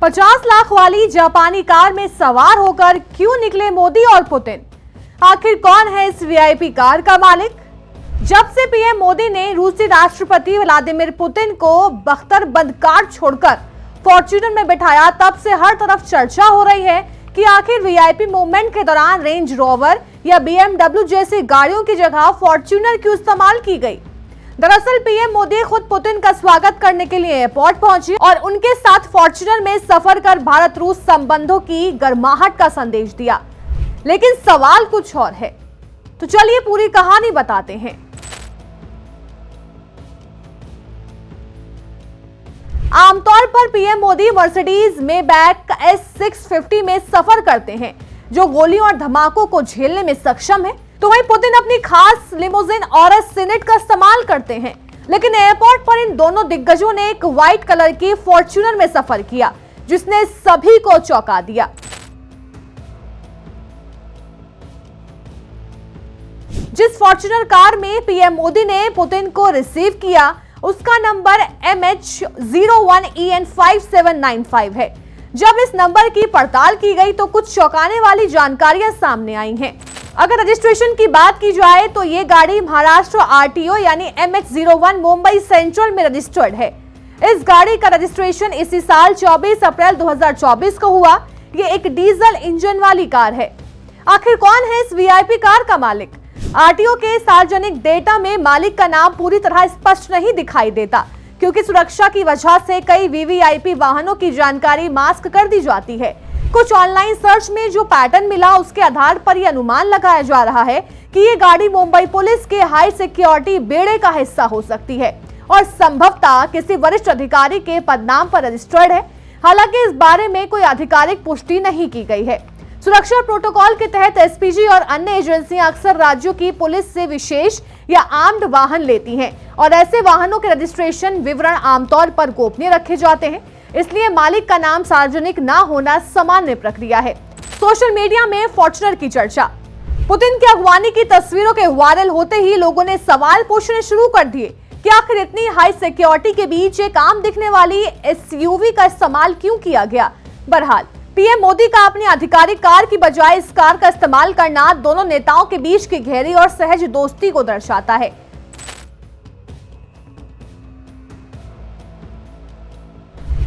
50 लाख वाली जापानी कार में सवार होकर क्यों निकले मोदी और पुतिन? आखिर कौन है इस वीआईपी कार का मालिक? जब से पीएम मोदी ने रूसी राष्ट्रपति व्लादिमीर पुतिन को बख्तरबंद कार छोड़कर फॉर्च्यूनर में बिठाया, तब से हर तरफ चर्चा हो रही है कि आखिर वीआईपी मूवमेंट के दौरान रेंज रोवर या बीएमडब्ल्यू जैसी गाड़ियों की जगह फॉर्च्यूनर क्यों इस्तेमाल की गई। दरअसल पीएम मोदी खुद पुतिन का स्वागत करने के लिए एयरपोर्ट पहुंचे और उनके साथ फॉर्च्यूनर में सफर कर भारत रूस संबंधों की गर्माहट का संदेश दिया। लेकिन सवाल कुछ और है, तो चलिए पूरी कहानी बताते हैं। आमतौर पर PM Modi Mercedes Maybach S650 में सफर करते हैं, जो गोलियों और धमाकों को झेलने में सक्षम है। तो वहीं पुतिन अपनी खास लिमोजिन ऑरस सीनेट का इस्तेमाल करते हैं। लेकिन एयरपोर्ट पर इन दोनों दिग्गजों ने एक व्हाइट कलर की फॉर्च्यूनर में सफर किया, जिसने सभी को चौंका दिया। जिस फॉर्च्यूनर कार में पीएम मोदी ने पुतिन को रिसीव किया, उसका नंबर MH01EN5795 है। जब इस नंबर की पड़ताल की गई तो कुछ चौंकाने वाली जानकारियां सामने आई हैं। अगर रजिस्ट्रेशन की बात की जाए तो ये गाड़ी महाराष्ट्र आरटीओ यानी MH01 मुंबई सेंट्रल में रजिस्टर्ड है। इस गाड़ी का रजिस्ट्रेशन इसी साल 24 अप्रैल 2024 को हुआ। ये एक डीजल इंजन वाली कार है। आखिर कौन है इस वीआईपी कार का मालिक? आरटीओ के सार्वजनिक डेटा में मालिक का नाम पूरी तरह स्पष्ट नहीं दिखाई देता, क्योंकि सुरक्षा की वजह से कई वीवीआईपी वाहनों की जानकारी मास्क कर दी जाती है। कुछ ऑनलाइन सर्च में जो पैटर्न मिला, उसके आधार पर यह अनुमान लगाया जा रहा है कि ये गाड़ी मुंबई पुलिस के हाई सिक्योरिटी बेड़े का हिस्सा हो सकती है और संभवतः किसी वरिष्ठ अधिकारी के पदनाम पर रजिस्टर्ड है। हालांकि इस बारे में कोई आधिकारिक पुष्टि नहीं की गई है। सुरक्षा प्रोटोकॉल के तहत एसपीजी और अन्य एजेंसियां अक्सर राज्यों की पुलिस से विशेष या आर्म्ड वाहन लेती हैं और ऐसे वाहनों के रजिस्ट्रेशन विवरण आमतौर पर गोपनीय रखे जाते हैं। इसलिए मालिक का नाम सार्वजनिक न होना सामान्य प्रक्रिया है। सोशल मीडिया में फॉर्च्यूनर की चर्चा। पुतिन की अगवानी की तस्वीरों के वायरल होते ही लोगों ने सवाल पूछने शुरू कर दिए कि आखिर इतनी हाई सिक्योरिटी के बीच एक आम दिखने वाली एसयूवी का इस्तेमाल क्यों किया गया। बहरहाल पीएम मोदी का अपनी आधिकारिक कार की बजाय इस कार का इस्तेमाल करना दोनों नेताओं के बीच की गहरी और सहज दोस्ती को दर्शाता है।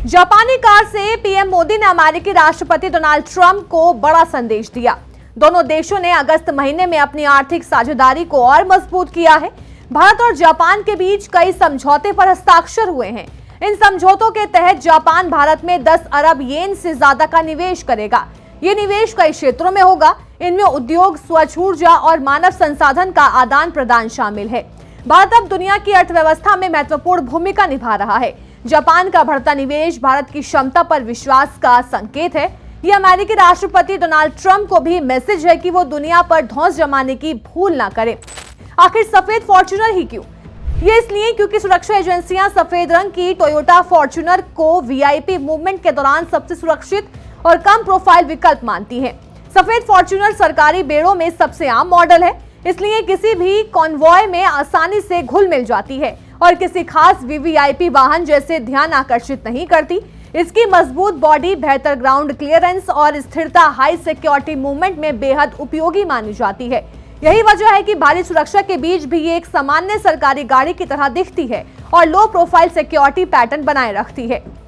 जापानी कार से पीएम मोदी ने अमेरिकी राष्ट्रपति डोनाल्ड ट्रंप को बड़ा संदेश दिया। दोनों देशों ने अगस्त महीने में अपनी आर्थिक साझेदारी को और मजबूत किया है। भारत और जापान के बीच कई समझौते पर हस्ताक्षर हुए हैं। इन समझौतों के तहत जापान भारत में 10 अरब येन से ज्यादा का निवेश करेगा। ये निवेश कई क्षेत्रों में होगा। इनमें उद्योग, स्वच्छ ऊर्जा और मानव संसाधन का आदान प्रदान शामिल है। भारत अब दुनिया की अर्थव्यवस्था में महत्वपूर्ण भूमिका निभा रहा है। जापान का बढ़ता निवेश भारत की क्षमता पर विश्वास का संकेत है। ये अमेरिकी राष्ट्रपति डोनाल्ड ट्रंप को भी मैसेज है कि वो दुनिया पर धौंस जमाने की भूल ना करें। आखिर सफेद फॉर्च्यूनर ही क्यों? ये इसलिए क्योंकि सुरक्षा एजेंसियां सफेद रंग की टोयोटा फॉर्च्यूनर को वीआईपी मूवमेंट के दौरान सबसे सुरक्षित और कम प्रोफाइल विकल्प मानती हैं। सफेद फॉर्च्यूनर सरकारी बेड़ों में सबसे आम मॉडल है, इसलिए किसी भी कॉन्वॉय में आसानी से घुल मिल जाती है और किसी खास वीवीआईपी वाहन जैसे ध्यान आकर्षित नहीं करती। इसकी मजबूत बॉडी, बेहतर ग्राउंड क्लियरेंस और स्थिरता हाई सिक्योरिटी मूवमेंट में बेहद उपयोगी मानी जाती है। यही वजह है कि भारी सुरक्षा के बीच भी ये एक सामान्य सरकारी गाड़ी की तरह दिखती है और लो प्रोफाइल सिक्योरिटी पैटर्न बनाए रखती है।